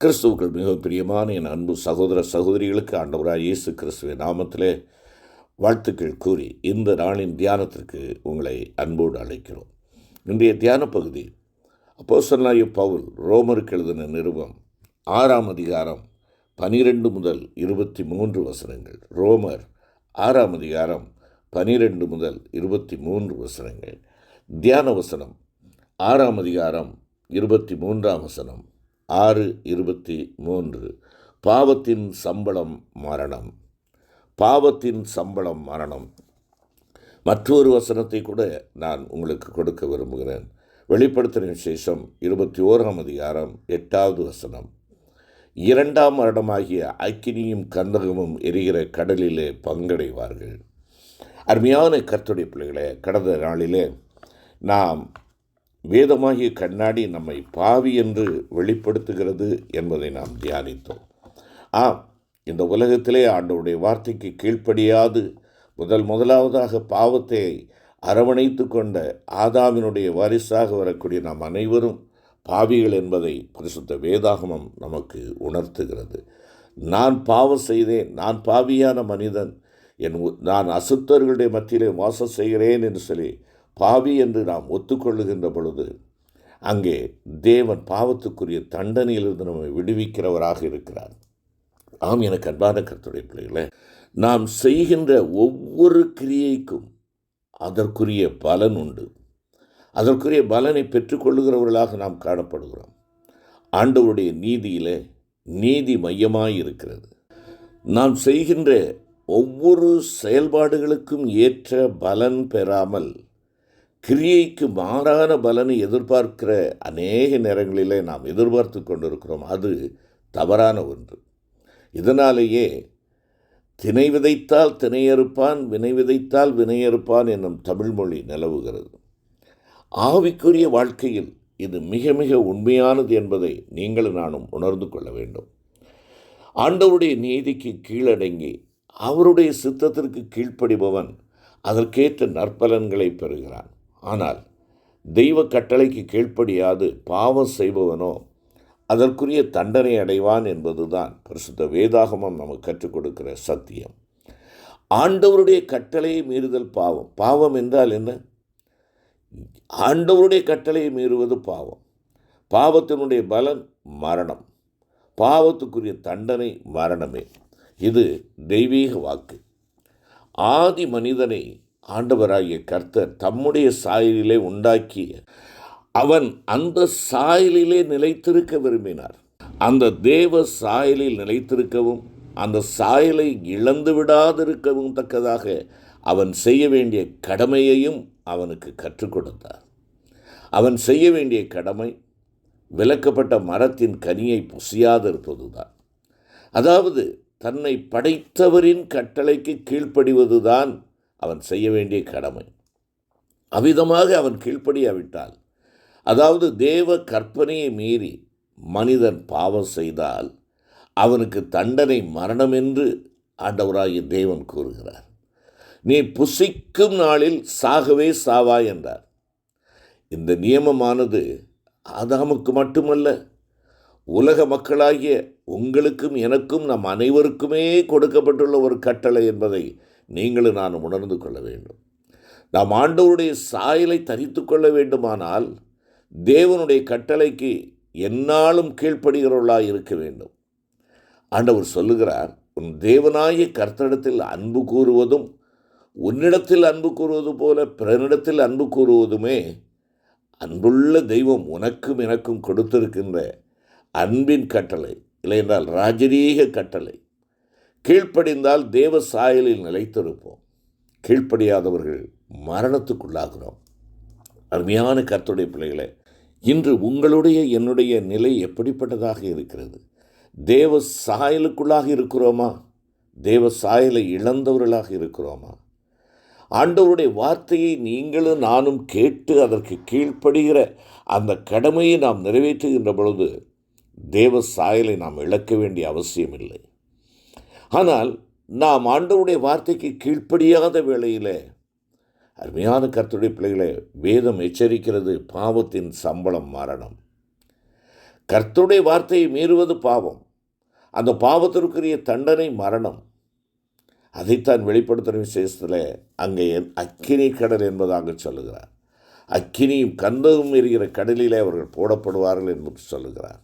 கிறிஸ்துவுக்குள் மிக பிரியமான என் அன்பு சகோதர சகோதரிகளுக்கு ஆண்டவராய் இயேசு கிறிஸ்துவின் நாமத்திலே வாழ்த்துக்கள் கூறி இந்த நாளின் தியானத்திற்கு உங்களை அன்போடு அழைக்கிறோம். இன்றைய தியான பகுதி அப்போஸ்தலனாகிய பவுல் ரோமருக்கு எழுதின நிருபம் 6ஆம் அதிகாரம் 12 முதல் 23 வசனங்கள். ரோமர் 6ஆம் அதிகாரம் 12 முதல் 23 வசனங்கள். தியான வசனம் 6ஆம் அதிகாரம் 23ஆம் வசனம். 6:23. பாவத்தின் சம்பளம் மரணம். பாவத்தின் சம்பளம் மரணம். மற்றொரு வசனத்தை கூட நான் உங்களுக்கு கொடுக்க விரும்புகிறேன். வெளிப்படுத்தின விசேஷம் 21ஆம் அதிகாரம் 8வது வசனம். 2ஆம் மரணமாகிய அக்கினியும் கந்தகமும் எரிகிற கடலிலே பங்கடைவார்கள். அருமையான கர்த்தருடைய பிள்ளைகளே, கடந்த நாளிலே நாம் வேதமாகிய கண்ணாடி நம்மை பாவி என்று வெளிப்படுத்துகிறது என்பதை நாம் தியானித்தோம். இந்த உலகத்திலே ஆண்டவருடைய வார்த்தைக்கு கீழ்ப்படியாது முதலாவதாக பாவத்தை அரவணைத்து கொண்ட ஆதாமினுடைய வாரிசாக வரக்கூடிய நாம் அனைவரும் பாவிகள் என்பதை பரிசுத்த வேதாகமம் நமக்கு உணர்த்துகிறது. நான் பாவம் செய்தேன், நான் பாவியான மனிதன், நான் அசுத்தர்களுடைய மத்தியிலே வாசம் செய்கிறேன் என்று சொல்லி பாவி என்று நாம் ஒத்துக்கொள்ளுகின்ற பொழுது அங்கே தேவன் பாவத்துக்குரிய தண்டனையிலிருந்து நம்மை விடுவிக்கிறவராக இருக்கிறார். எனக்கு அன்பான கர்த்தருடைய பிள்ளைகளே, நாம் செய்கின்ற ஒவ்வொரு கிரியைக்கும் அதற்குரிய பலன் உண்டு. அதற்குரிய பலனை பெற்றுக்கொள்ளுகிறவர்களாக நாம் காணப்படுகிறோம். ஆண்டவருடைய நீதியிலே நீதி மையமாய் இருக்கிறது. நாம் செய்கின்ற ஒவ்வொரு செயல்பாடுகளுக்கும் ஏற்ற பலன் பெறாமல் கிரியைக்கு மாறான பலனை எதிர்பார்க்கிற அநேக நேரங்களிலே நாம் எதிர்பார்த்து கொண்டிருக்கிறோம். அது தவறான ஒன்று. இதனாலேயே தினை விதைத்தால் தினையறுப்பான், வினை விதைத்தால் வினையறுப்பான் என்னும் தமிழ்மொழி நிலவுகிறது. ஆவிக்குரிய வாழ்க்கையில் இது மிக மிக உண்மையானது என்பதை நீங்களும் நானும் உணர்ந்து கொள்ள வேண்டும். ஆண்டவருடைய நீதிக்கு கீழடங்கி அவருடைய சித்தத்திற்கு கீழ்ப்படிபவன் அதற்கேற்ற நற்பலன்களை பெறுகிறான். ஆனால் தெய்வ கட்டளைக்கு கீழ்ப்படியாது பாவம் செய்பவனோ அதற்குரிய தண்டனை அடைவான் என்பதுதான் பரிசுத்த வேதாகமம் நமக்கு கற்றுக் கொடுக்கிற சத்தியம். ஆண்டவருடைய கட்டளையை மீறுதல் பாவம். பாவம் என்றால் என்ன? ஆண்டவருடைய கட்டளையை மீறுவது பாவம். பாவத்தினுடைய பலன் மரணம். பாவத்துக்குரிய தண்டனை மரணமே. இது தெய்வீக வாக்கு. ஆதி மனிதனை ஆண்டவராகிய கர்த்தர் தம்முடைய சாயலிலே உண்டாக்கி அவன் அந்த சாயலிலே நிலைத்திருக்க விரும்பினார். அந்த தேவ சாயலில் நிலைத்திருக்கவும் அந்த சாயலை இழந்து விடாதிருக்கவும் தக்கதாக அவன் செய்ய வேண்டிய கடமையையும் அவனுக்கு கற்றுக் கொடுத்தார். அவன் செய்ய வேண்டிய கடமை விலக்கப்பட்ட மரத்தின் கனியை புசியாதிருப்பதுதான். அதாவது தன்னை படைத்தவரின் கட்டளைக்கு கீழ்ப்படிவதுதான் அவன் செய்ய வேண்டிய கடமை. அவ்விதமாக அவன் கீழ்ப்படியாவிட்டால், அதாவது தேவ கற்பனையை மீறி மனிதன் பாவம் செய்தால் அவனுக்கு தண்டனை மரணம் என்று ஆண்டவராகிய தேவன் கூறுகிறார். நீ புசிக்கும் நாளில் சாகவே சாவாய் என்றார். இந்த நியமமானது ஆதாமுக்கு மட்டுமல்ல, உலக மக்களாகிய உங்களுக்கும் எனக்கும் நம் அனைவருக்குமே கொடுக்கப்பட்டுள்ள ஒரு கட்டளை என்பதை நீங்களும் நானும் உணர்ந்து கொள்ள வேண்டும். நாம் ஆண்டவருடைய சாயலை தரித்து கொள்ள வேண்டுமானால் தேவனுடைய கட்டளைக்கு எந்நாளும் கீழ்ப்படுகிறவர்களாக இருக்க வேண்டும். ஆண்டவர் சொல்லுகிறார், உன் தேவனாகிய கர்த்தரிடத்தில் அன்பு கூறுவதும் உன்னிடத்தில் அன்பு கூறுவது போல பிறனிடத்தில் அன்பு கூறுவதுமே அன்புள்ள தெய்வம் உனக்கும் எனக்கும் கொடுத்திருக்கின்ற அன்பின் கட்டளை, இல்லையென்றால் ராஜரீக கட்டளை. கீழ்ப்படிந்தால் தேவ சாயலில் நிலைத்திருப்போம். கீழ்ப்படியாதவர்கள் மரணத்துக்குள்ளாகிறோம். அருமையான கர்த்தருடைய பிள்ளைகளே, இன்று உங்களுடைய என்னுடைய நிலை எப்படிப்பட்டதாக இருக்கிறது? தேவ சாயலுக்குள்ளாக இருக்கிறோமா? தேவ சாயலை இழந்தவர்களாக இருக்கிறோமா? ஆண்டவருடைய வார்த்தையை நீங்களும் நானும் கேட்டு அதற்கு கீழ்ப்படுகிற அந்த கடமையை நாம் நிறைவேற்றுகின்ற பொழுது தேவ சாயலை நாம் இழக்க வேண்டிய அவசியமில்லை. ஆனால் நாம் ஆண்டவருடைய வார்த்தைக்கு கீழ்ப்படியாத வேளையில், அருமையான கர்த்தருடைய பிள்ளைகளே, வேதம் எச்சரிக்கிறது, பாவத்தின் சம்பளம் மரணம். கர்த்தருடைய வார்த்தையை மீறுவது பாவம். அந்த பாவத்திற்குரிய தண்டனை மரணம். அதைத்தான் வெளிப்படுத்துகிற விசேஷத்தில் அங்கே அக்கினி கடல் என்பதாக சொல்லுகிறார். அக்கினியும் கந்தகம் எரிகிற கடலிலே அவர்கள் போடப்படுவார்கள் என்று சொல்லுகிறார்.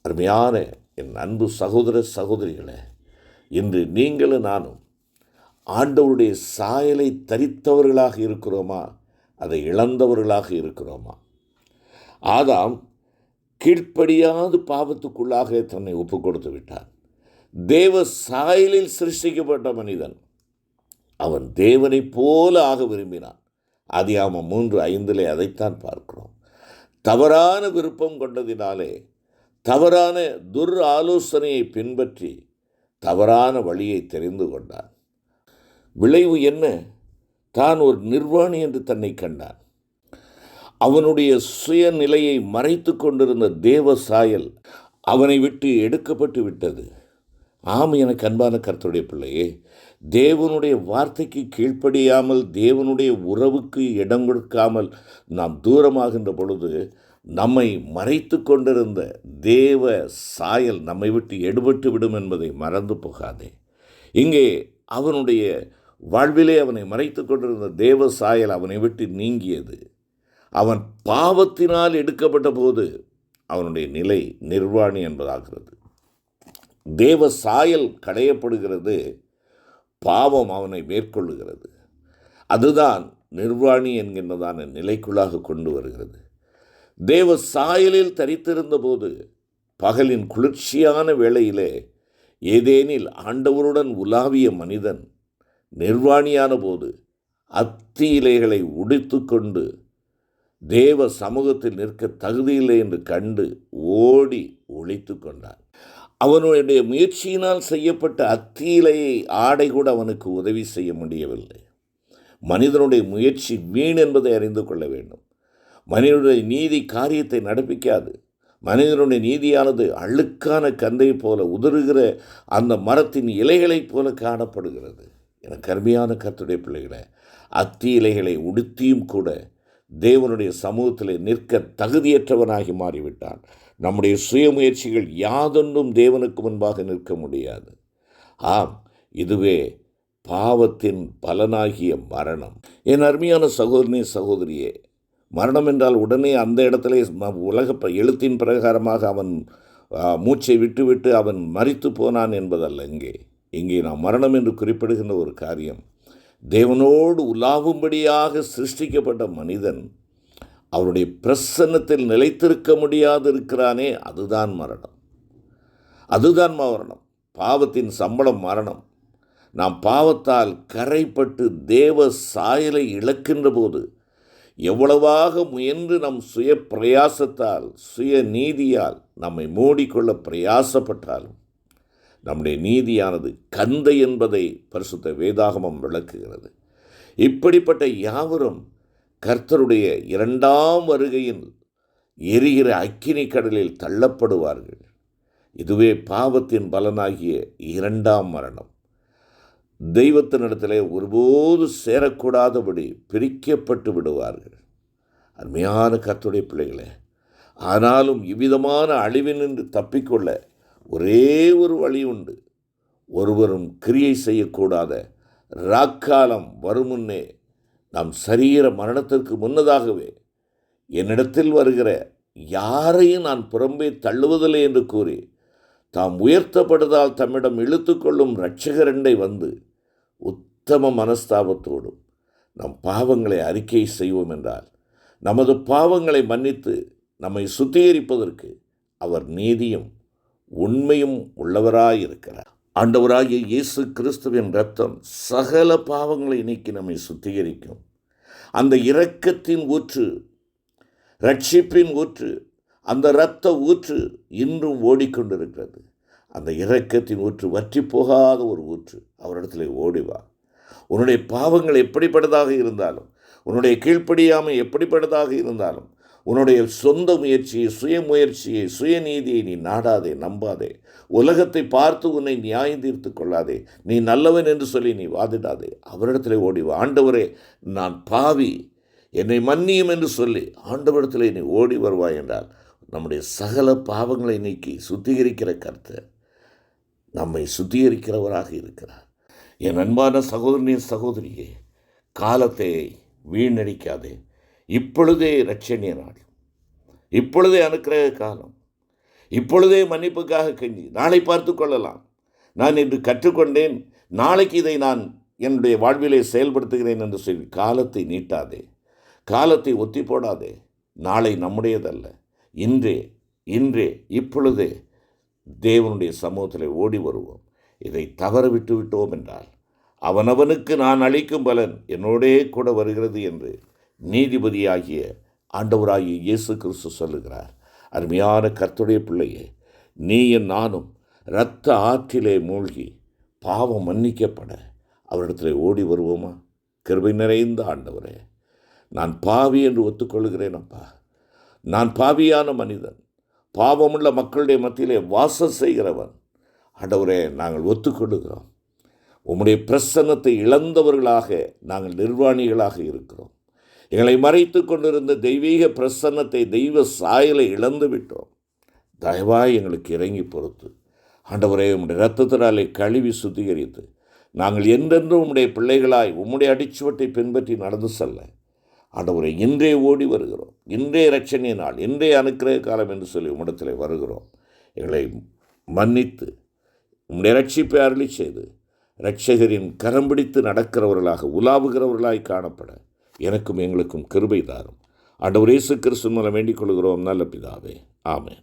அருமையான என் அன்பு சகோதர சகோதரிகளே, இன்று நீங்களும் நானும் ஆண்டவருடைய சாயலை தரித்தவர்களாக இருக்கிறோமா, அதை இழந்தவர்களாக இருக்கிறோமா? ஆதாம் கீழ்ப்படியாது பாவத்துக்குள்ளாக தன்னை ஒப்பு கொடுத்து விட்டான். தேவ சாயலில் சிருஷ்டிக்கப்பட்ட மனிதன் அவன் தேவனைப் போல ஆக விரும்பினான். ஆதியாகமம் 3:5 அதைத்தான் பார்க்கிறோம். தவறான விருப்பம் கொண்டதினாலே, தவறான துர் ஆலோசனையை பின்பற்றி தவறான வழியை தெரிந்து கொண்டான். விளைவு என்ன? தான் ஒரு நிர்வாணி என்று தன்னை கண்டான். அவனுடைய சுயநிலையை மறைத்து கொண்டிருந்த தேவ சாயல் அவனை விட்டு எடுக்கப்பட்டு விட்டது. ஆம், எனக்கு அன்பான கர்த்தருடைய பிள்ளையே, தேவனுடைய வார்த்தைக்கு கீழ்ப்படியாமல், தேவனுடைய உறவுக்கு இடம் கொடுக்காமல் நாம் தூரமாகின்ற பொழுது நம்மை மறைத்து கொண்டிருந்த தேவ சாயல் நம்மை விட்டு எடுபட்டு விடும் என்பதை மறந்து போகாதே. இங்கே அவனுடைய வாழ்விலே அவனை மறைத்து கொண்டிருந்த தேவ சாயல் அவனை விட்டு நீங்கியது. அவன் பாவத்தினால் எடுக்கப்பட்ட போது அவனுடைய நிலை நிர்வாணி என்பதாகிறது. தேவ சாயல் களையப்படுகிறது, பாவம் அவனை மேற்கொள்ளுகிறது. அதுதான் நிர்வாணி என்கின்றதான நிலைக்குள்ளாக கொண்டு வருகிறது. தேவ சாயலில் தரித்திருந்த போது பகலின் குளிர்ச்சியான வேளையிலே ஏதேனில் ஆண்டவருடன் உலாவிய மனிதன் நிர்வாணியான போது அத்தி இலைகளை உடைத்து கொண்டு தேவ சமூகத்தில் நிற்க தகுதியில்லை என்று கண்டு ஓடி ஒளித்து கொண்டான். அவனுடைய முயற்சியினால் செய்யப்பட்ட அத்தி இலையை ஆடை கூட அவனுக்கு உதவி செய்ய முடியவில்லை. மனிதனுடைய முயற்சி வீண் என்பதை அறிந்து கொள்ள வேண்டும். மனிதனுடைய நீதி காரியத்தை நடப்பிக்காது. மனிதனுடைய நீதியானது அழுக்கான கந்தை போல உதறுகிற அந்த மரத்தின் இலைகளைப் போல காணப்படுகிறது. எனக்கு அருமையான கர்த்தருடைய பிள்ளைகளை, அத்தி இலைகளை உடுத்தியும் கூட தேவனுடைய சமூகத்தில் நிற்க தகுதியற்றவனாகி மாறிவிட்டான். நம்முடைய சுயமுயற்சிகள் யாதொன்றும் தேவனுக்கு முன்பாக நிற்க முடியாது. ஆம், இதுவே பாவத்தின் பலனாகிய மரணம். என் அருமையான சகோதரனே, சகோதரியே, மரணம் என்றால் உடனே அந்த இடத்துல உலக எழுத்தின் பிரகாரமாக அவன் மூச்சை விட்டுவிட்டு அவன் மரித்து போனான் என்பதல்ல. இங்கே நாம் மரணம் என்று குறிப்பிடுகின்ற ஒரு காரியம், தேவனோடு உலாவும்படியாக சிருஷ்டிக்கப்பட்ட மனிதன் அவருடைய பிரசன்னத்தில் நிலைத்திருக்க முடியாது இருக்கிறானே, அதுதான் மரணம். அதுதான் மரணம். பாவத்தின் சம்பளம் மரணம். நாம் பாவத்தால் கரைப்பட்டு தேவ சாயலை இழக்கின்ற போது எவ்வளவாக முயன்று நம் சுய பிரயாசத்தால், சுய நீதியால் நம்மை மூடிக்கொள்ள பிரயாசப்பட்டாலும் நம்முடைய நீதியானது கந்தை என்பதை பரிசுத்த வேதாகமம் விளக்குகிறது. இப்படிப்பட்ட யாவரும் கர்த்தருடைய 2ஆம் வருகையில் எரிகிற அக்கினி கடலில் தள்ளப்படுவார்கள். இதுவே பாவத்தின் பலனாகிய 2ஆம் மரணம். தெய்வத்தினிடத்திலே ஒருபோது சேரக்கூடாதபடி பிரிக்கப்பட்டு விடுவார்கள். அருமையான கர்த்தருடைய பிள்ளைகளே, ஆனாலும் இவ்விதமான அழிவினின்று தப்பிக்கொள்ள ஒரே ஒரு வழி உண்டு. ஒருவரும் கிரியை செய்யக்கூடாத ராக்காலம் வருமுன்னே, நம் சரீர மரணத்திற்கு முன்னதாகவே என்னிடத்தில் வருகிற யாரையும் நான் புறம்பே தள்ளுவதில்லை என்று கூறி தாம் உயர்த்தப்படுவதால் தம்மிடம் இழுத்து கொள்ளும் இரட்சகரண்டை வந்து உத்தம மனஸ்தாபத்தோடும் நம் பாவங்களை அறிக்கை செய்வோம் என்றால், நமது பாவங்களை மன்னித்து நம்மை சுத்திகரிப்பதற்கு அவர் நீதியும் உண்மையும் உள்ளவராயிருக்கிறார். ஆண்டவராகிய இயேசு கிறிஸ்துவின் இரத்தம் சகல பாவங்களை நீக்கி நம்மை சுத்திகரிக்கும். அந்த இரக்கத்தின் ஊற்று, ரட்சிப்பின் ஊற்று, அந்த இரத்த ஊற்று இன்றும் ஓடிக்கொண்டிருக்கிறது. அந்த இரக்கத்தின் ஊற்று வற்றி போகாத ஒரு ஊற்று. அவரிடத்தில் ஓடிவா. உன்னுடைய பாவங்கள் எப்படிப்பட்டதாக இருந்தாலும், உன்னுடைய கீழ்ப்படியாமை எப்படிப்பட்டதாக இருந்தாலும், உன்னுடைய சொந்த முயற்சியை, சுயமுயற்சியை, சுயநீதியை நீ நாடாதே, நம்பாதே. உலகத்தை பார்த்து உன்னை நியாயம் தீர்த்து கொள்ளாதே. நீ நல்லவன் என்று சொல்லி நீ வாதிடாதே. அவரிடத்தில் ஓடிவா. ஆண்டவரே, நான் பாவி, என்னை மன்னியும் என்று சொல்லி ஆண்டவரிடத்தில் நீ ஓடி வருவாய் என்றால் நம்முடைய சகல பாவங்களை நீக்கி சுத்திகரிக்கிற கர்த்தர் நம்மை சுத்திகரிக்கிறவராக இருக்கிறார். என் அன்பான சகோதரனே சகோதரியே, காலத்தை வீணடிக்காதே. இப்பொழுதே இரட்சணிய நாள், இப்பொழுதே அனுக்கிரக காலம், இப்பொழுதே மன்னிப்புக்காக கெஞ்சி நாளை பார்த்து கொள்ளலாம். நான் இன்று கற்றுக்கொண்டேன், நாளைக்கு இதை நான் என்னுடைய வாழ்விலே செயல்படுத்துகிறேன் என்று சொல்லி காலத்தை நீட்டாதே, காலத்தை ஒத்தி போடாதே. நாளை நம்முடையதல்ல. இன்றே இப்பொழுதே தேவனுடைய சமூகத்தில் ஓடி வருவோம். இதை தவற விட்டு விட்டோம் என்றால் அவனவனுக்கு நான் அளிக்கும் பலன் என்னோடே கூட வருகிறது என்று நீதிபதியாகிய ஆண்டவராகிய இயேசு கிறிஸ்து சொல்லுகிறார். அருமையான கர்த்தருடைய பிள்ளையே, நீயும் நானும் இரத்த ஆற்றிலே மூழ்கி பாவம் மன்னிக்கப்பட அவரிடத்தில் ஓடி வருவோமா? கிருபை நிறைந்த ஆண்டவரே, நான் பாவி என்று ஒத்துக்கொள்கிறேன் அப்பா. நான் பாவியான மனிதன், பாவமுள்ள மக்களுடைய மத்தியிலே வாசம் செய்கிறவன். ஆண்டவரே, நாங்கள் ஒத்துக்கொள்கிறோம். உம்முடைய பிரசன்னத்தை இழந்தவர்களாக நாங்கள் நிர்வாணிகளாக இருக்கிறோம். எங்களை மறைத்து கொண்டிருந்த தெய்வீக பிரசன்னத்தை, தெய்வ சாயலை இழந்து விட்டோம். தயவாய் எங்களுக்கு இறங்கி பொறுத்து ஆண்டவரே, உம்முடைய இரத்தத்தினாலே கழுவி சுத்திகரித்து நாங்கள் என்றென்றும் உம்முடைய பிள்ளைகளாய் உம்முடைய அடிச்சுவட்டை பின்பற்றி நடந்து செல்ல ஆண்டவரை இன்றே ஓடி வருகிறோம். இன்றே இரட்சணிய நாள், இன்றே அனுக்கிரக காலம் என்று சொல்லி உம்மிடத்தில் வருகிறோம். எங்களை மன்னித்து உம்முடைய ரட்சிப்பை அருளி செய்து இரட்சகரின் கரம் பிடித்து நடக்கிறவர்களாக உலாவுகிறவர்களாய் காணப்பட எனக்கும் எங்களுக்கும் கிருபை தாரும். ஆண்டவர் இயேசு கிறிஸ்து மூலம் வேண்டிக் கொள்கிறோம் நல்ல பிதாவே, ஆமென்.